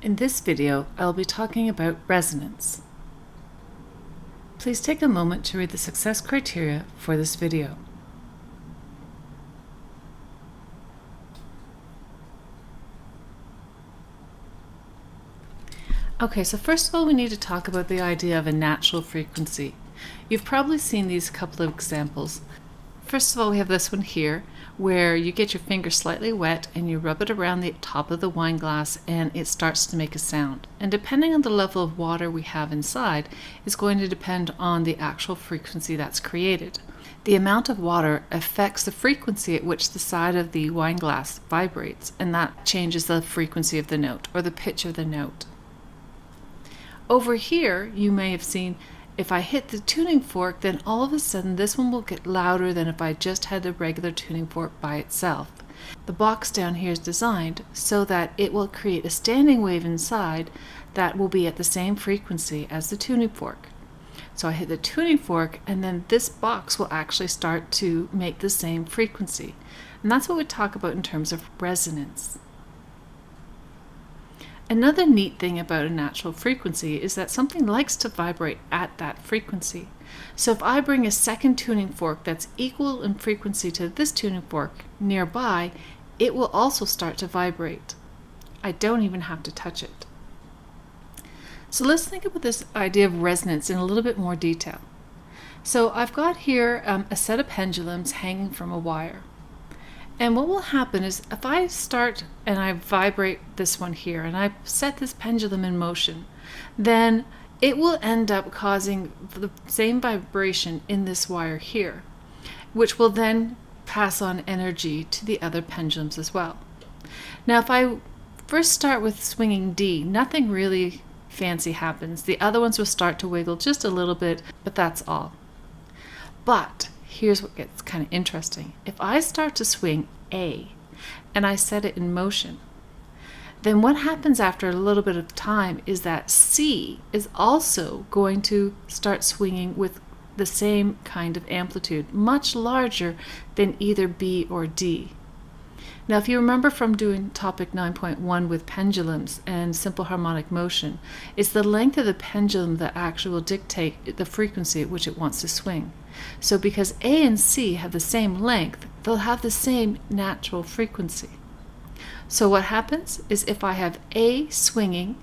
In this video, I'll be talking about resonance. Please take a moment to read the success criteria for this video. Okay, so first of all, we need to talk about the idea of a natural frequency. You've probably seen these couple of examples. First of all, we have this one here, where you get your finger slightly wet and you rub it around the top of the wine glass and it starts to make a sound. And depending on the level of water we have inside is going to depend on the actual frequency that's created. The amount of water affects the frequency at which the side of the wine glass vibrates, and that changes the frequency of the note or the pitch of the note. Over here, you may have seen if I hit the tuning fork, then all of a sudden this one will get louder than if I just had the regular tuning fork by itself. The box down here is designed so that it will create a standing wave inside that will be at the same frequency as the tuning fork. So I hit the tuning fork and then this box will actually start to make the same frequency. And that's what we talk about in terms of resonance. Another neat thing about a natural frequency is that something likes to vibrate at that frequency. So if I bring a second tuning fork that's equal in frequency to this tuning fork nearby, it will also start to vibrate. I don't even have to touch it. So let's think about this idea of resonance in a little bit more detail. So I've got here a set of pendulums hanging from a wire. And what will happen is if I start and I vibrate this one here and I set this pendulum in motion, then it will end up causing the same vibration in this wire here, which will then pass on energy to the other pendulums as well. Now if I first start with swinging D, nothing really fancy happens. The other ones will start to wiggle just a little bit, but that's all. But here's what gets kind of interesting. If I start to swing A and I set it in motion, then what happens after a little bit of time is that C is also going to start swinging with the same kind of amplitude, much larger than either B or D. Now, if you remember from doing topic 9.1 with pendulums and simple harmonic motion, it's the length of the pendulum that actually will dictate the frequency at which it wants to swing. So because A and C have the same length, they'll have the same natural frequency. So what happens is if I have A swinging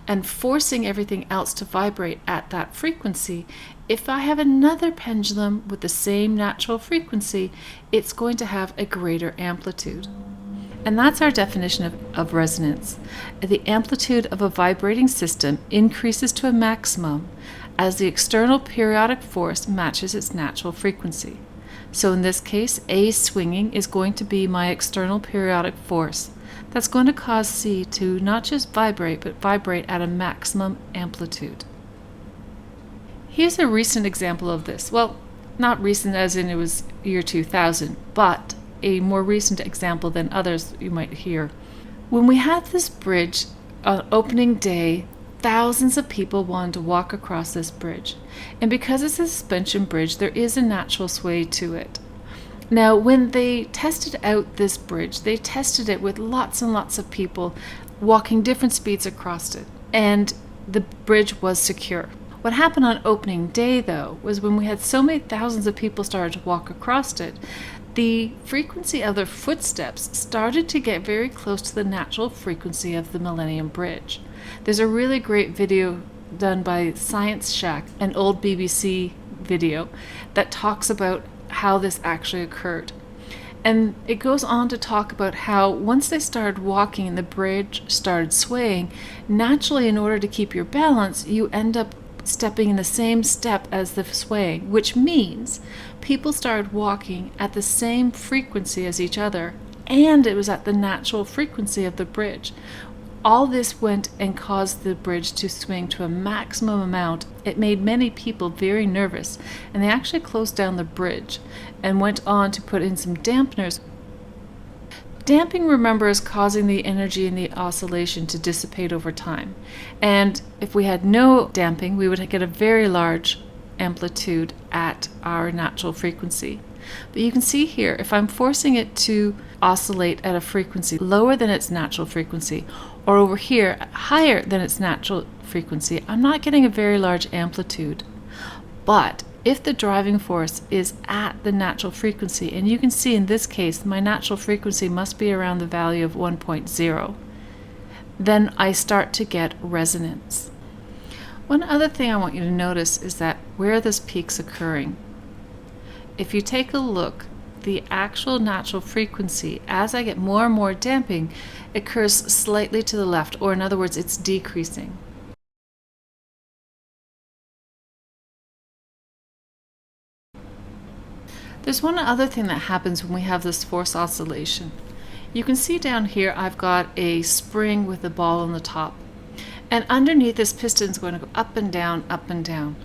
and forcing everything else to vibrate at that frequency, if I have another pendulum with the same natural frequency, it's going to have a greater amplitude. And that's our definition of resonance. The amplitude of a vibrating system increases to a maximum as the external periodic force matches its natural frequency. So in this case, A swinging is going to be my external periodic force. That's going to cause C to not just vibrate, but vibrate at a maximum amplitude. Here's a recent example of this. Well, not recent as in it was year 2000, but a more recent example than others you might hear. When we had this bridge on opening day, thousands of people wanted to walk across this bridge. And because it's a suspension bridge, there is a natural sway to it. Now, when they tested out this bridge, they tested it with lots and lots of people walking different speeds across it. And the bridge was secure. What happened on opening day, though, was when we had so many thousands of people started to walk across it, the frequency of their footsteps started to get very close to the natural frequency of the Millennium Bridge. There's a really great video done by Science Shack, an old BBC video, that talks about how this actually occurred. And it goes on to talk about how once they started walking and the bridge started swaying, naturally in order to keep your balance, you end up stepping in the same step as the swaying, which means people started walking at the same frequency as each other, and it was at the natural frequency of the bridge. All this went and caused the bridge to swing to a maximum amount. It made many people very nervous, and they actually closed down the bridge and went on to put in some dampeners. Damping, remember, is causing the energy in the oscillation to dissipate over time. And if we had no damping, we would get a very large amplitude at our natural frequency. But you can see here, if I'm forcing it to oscillate at a frequency lower than its natural frequency, or over here higher than its natural frequency, I'm not getting a very large amplitude. But if the driving force is at the natural frequency, and you can see in this case my natural frequency must be around the value of 1.0, then I start to get resonance. One other thing I want you to notice is that where this peak's occurring. If you take a look, the actual natural frequency, as I get more and more damping, occurs slightly to the left, or in other words, it's decreasing. There's one other thing that happens when we have this force oscillation. You can see down here I've got a spring with a ball on the top. And underneath this piston is going to go up and down, up and down.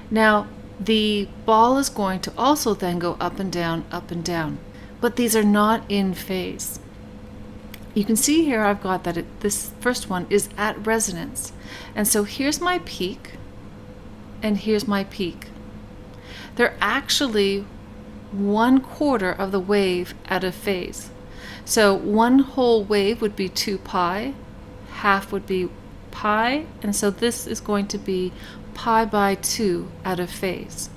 Now, the ball is going to also then go up and down, up and down. But these are not in phase. You can see here I've got that this first one is at resonance. And so here's my peak, and here's my peak. They're actually 1/4 of the wave out of phase. So one whole wave would be 2 pi, half would be pi, and so this is going to be pi by 2 out of phase.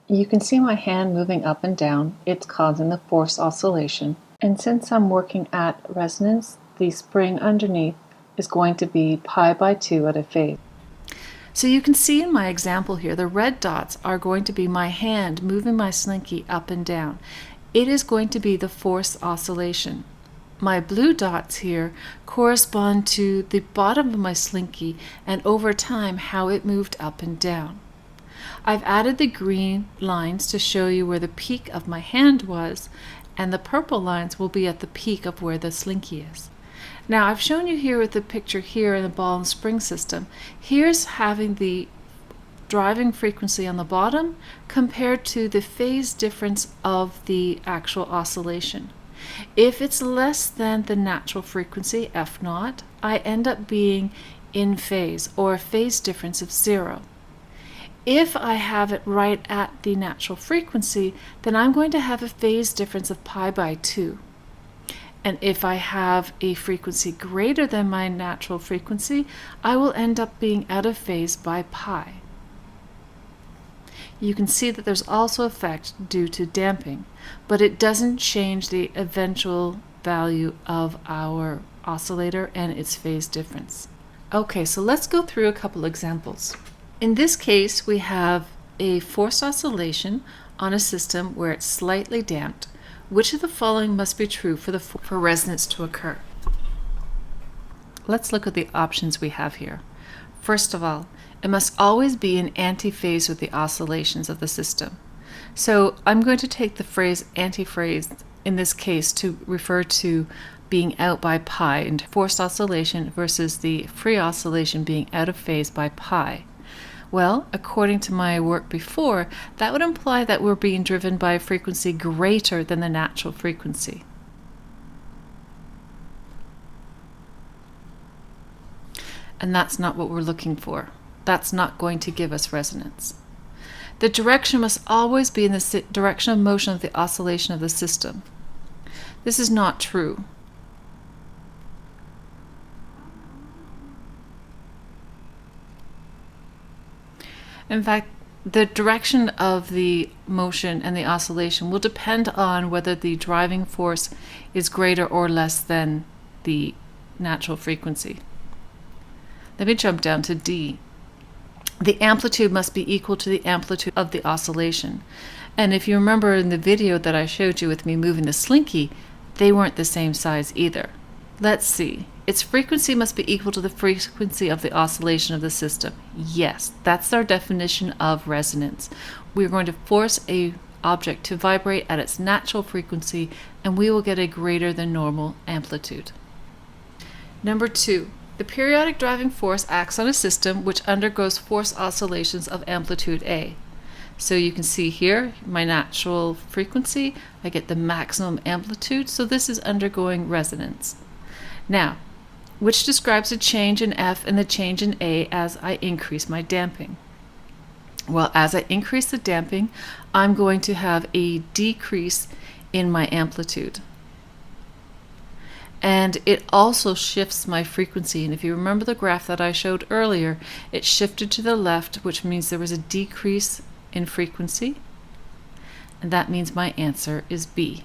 You can see my hand moving up and down. It's causing the force oscillation. And since I'm working at resonance, the spring underneath is going to be pi by 2 out of phase. So you can see in my example here, the red dots are going to be my hand moving my slinky up and down. It is going to be the force oscillation. My blue dots here correspond to the bottom of my slinky and over time how it moved up and down. I've added the green lines to show you where the peak of my hand was, and the purple lines will be at the peak of where the slinky is. Now I've shown you here with the picture here in the ball and spring system. Here's having the driving frequency on the bottom compared to the phase difference of the actual oscillation. If it's less than the natural frequency, F0, I end up being in phase, or a phase difference of 0. If I have it right at the natural frequency, then I'm going to have a phase difference of pi by 2. And if I have a frequency greater than my natural frequency, I will end up being out of phase by pi. You can see that there's also effect due to damping, but it doesn't change the eventual value of our oscillator and its phase difference. Okay, so let's go through a couple examples. In this case, we have a forced oscillation on a system where it's slightly damped. Which of the following must be true for resonance to occur? Let's look at the options we have here. First of all, it must always be in antiphase with the oscillations of the system. So I'm going to take the phrase antiphase in this case to refer to being out by pi in forced oscillation versus the free oscillation being out of phase by pi. Well, according to my work before, that would imply that we're being driven by a frequency greater than the natural frequency. And that's not what we're looking for. That's not going to give us resonance. The direction must always be in the direction of motion of the oscillation of the system. This is not true. In fact, the direction of the motion and the oscillation will depend on whether the driving force is greater or less than the natural frequency. Let me jump down to D. The amplitude must be equal to the amplitude of the oscillation. And if you remember in the video that I showed you with me moving the slinky, they weren't the same size either. Let's see. Its frequency must be equal to the frequency of the oscillation of the system. Yes, that's our definition of resonance. We're going to force an object to vibrate at its natural frequency, and we will get a greater than normal amplitude. Number 2. The periodic driving force acts on a system which undergoes force oscillations of amplitude A. So you can see here my natural frequency, I get the maximum amplitude, so this is undergoing resonance. Now, which describes a change in F and the change in A as I increase my damping? Well, as I increase the damping, I'm going to have a decrease in my amplitude. And it also shifts my frequency. And if you remember the graph that I showed earlier, it shifted to the left, which means there was a decrease in frequency. And that means my answer is B.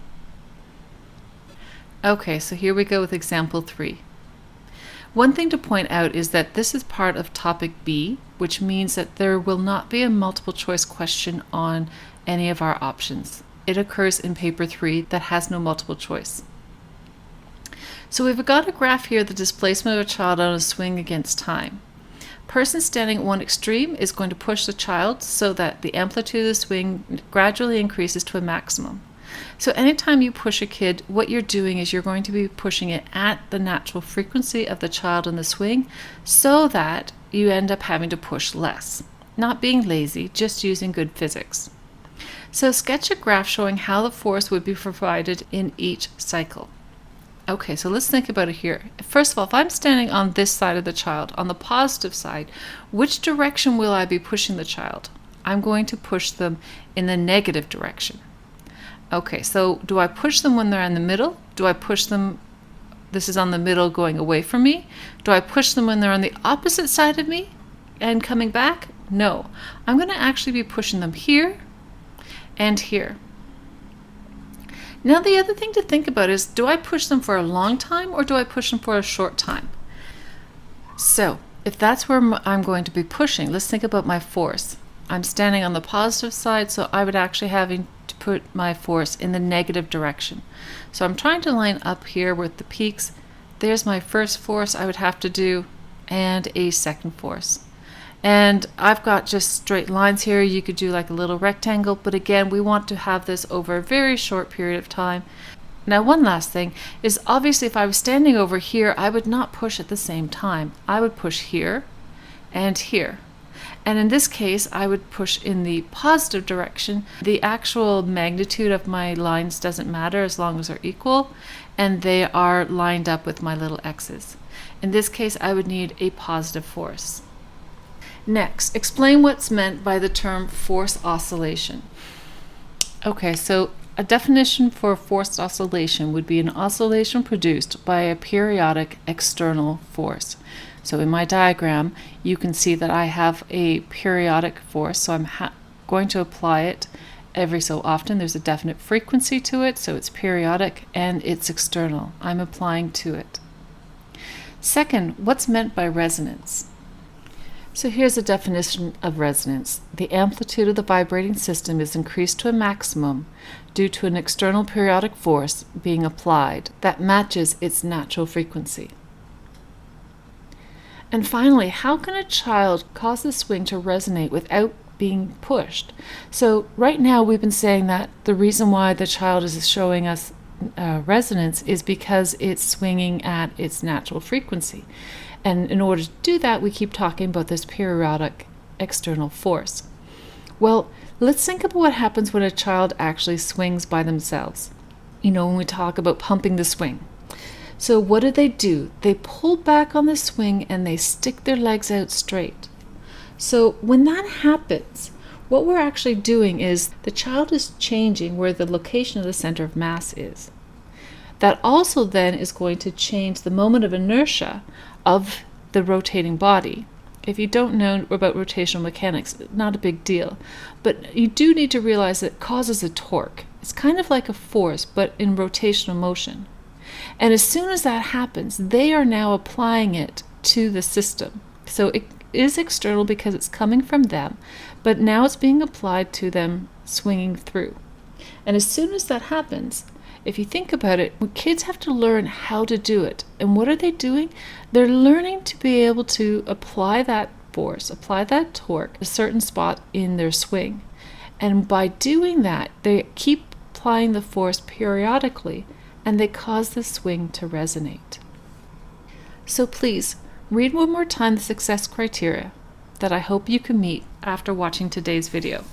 Okay, so here we go with example 3. One thing to point out is that this is part of topic B, which means that there will not be a multiple choice question on any of our options. It occurs in paper 3 that has no multiple choice. So we've got a graph here, the displacement of a child on a swing against time. Person standing at one extreme is going to push the child so that the amplitude of the swing gradually increases to a maximum. So anytime you push a kid, what you're doing is you're going to be pushing it at the natural frequency of the child in the swing so that you end up having to push less. Not being lazy, just using good physics. So sketch a graph showing how the force would be provided in each cycle. Okay, so let's think about it here. First of all, if I'm standing on this side of the child, on the positive side, which direction will I be pushing the child? I'm going to push them in the negative direction. Okay, so do I push them when they're in the middle? Do I push them, this is on the middle going away from me? Do I push them when they're on the opposite side of me and coming back? No, I'm going to actually be pushing them here and here. Now the other thing to think about is, do I push them for a long time or do I push them for a short time? So if that's where I'm going to be pushing, let's think about my force. I'm standing on the positive side, so I would actually having to put my force in the negative direction. So I'm trying to line up here with the peaks. There's my first force I would have to do, and a second force. And I've got just straight lines here. You could do like a little rectangle, but again, we want to have this over a very short period of time. Now, one last thing is, obviously if I was standing over here, I would not push at the same time. I would push here and here. And in this case, I would push in the positive direction. The actual magnitude of my lines doesn't matter as long as they're equal, and they are lined up with my little x's. In this case, I would need a positive force. Next, explain what's meant by the term force oscillation. Okay, so a definition for forced oscillation would be an oscillation produced by a periodic external force. So in my diagram, you can see that I have a periodic force, so I'm going to apply it every so often. There's a definite frequency to it, so it's periodic and it's external. I'm applying to it. Second, what's meant by resonance? So here's a definition of resonance. The amplitude of the vibrating system is increased to a maximum due to an external periodic force being applied that matches its natural frequency. And finally, how can a child cause the swing to resonate without being pushed? So right now we've been saying that the reason why the child is showing us resonance is because it's swinging at its natural frequency. And in order to do that, we keep talking about this periodic external force. Well, let's think about what happens when a child actually swings by themselves. You know, when we talk about pumping the swing. So what do? They pull back on the swing and they stick their legs out straight. So when that happens, what we're actually doing is the child is changing where the location of the center of mass is. That also then is going to change the moment of inertia of the rotating body. If you don't know about rotational mechanics, not a big deal. But you do need to realize that it causes a torque. It's kind of like a force, but in rotational motion. And as soon as that happens, they are now applying it to the system. So it is external because it's coming from them, but now it's being applied to them swinging through. And as soon as that happens, if you think about it, kids have to learn how to do it. And what are they doing? They're learning to be able to apply that force, apply that torque at a certain spot in their swing. And by doing that, they keep applying the force periodically, and they cause the swing to resonate. So please, read one more time the success criteria that I hope you can meet after watching today's video.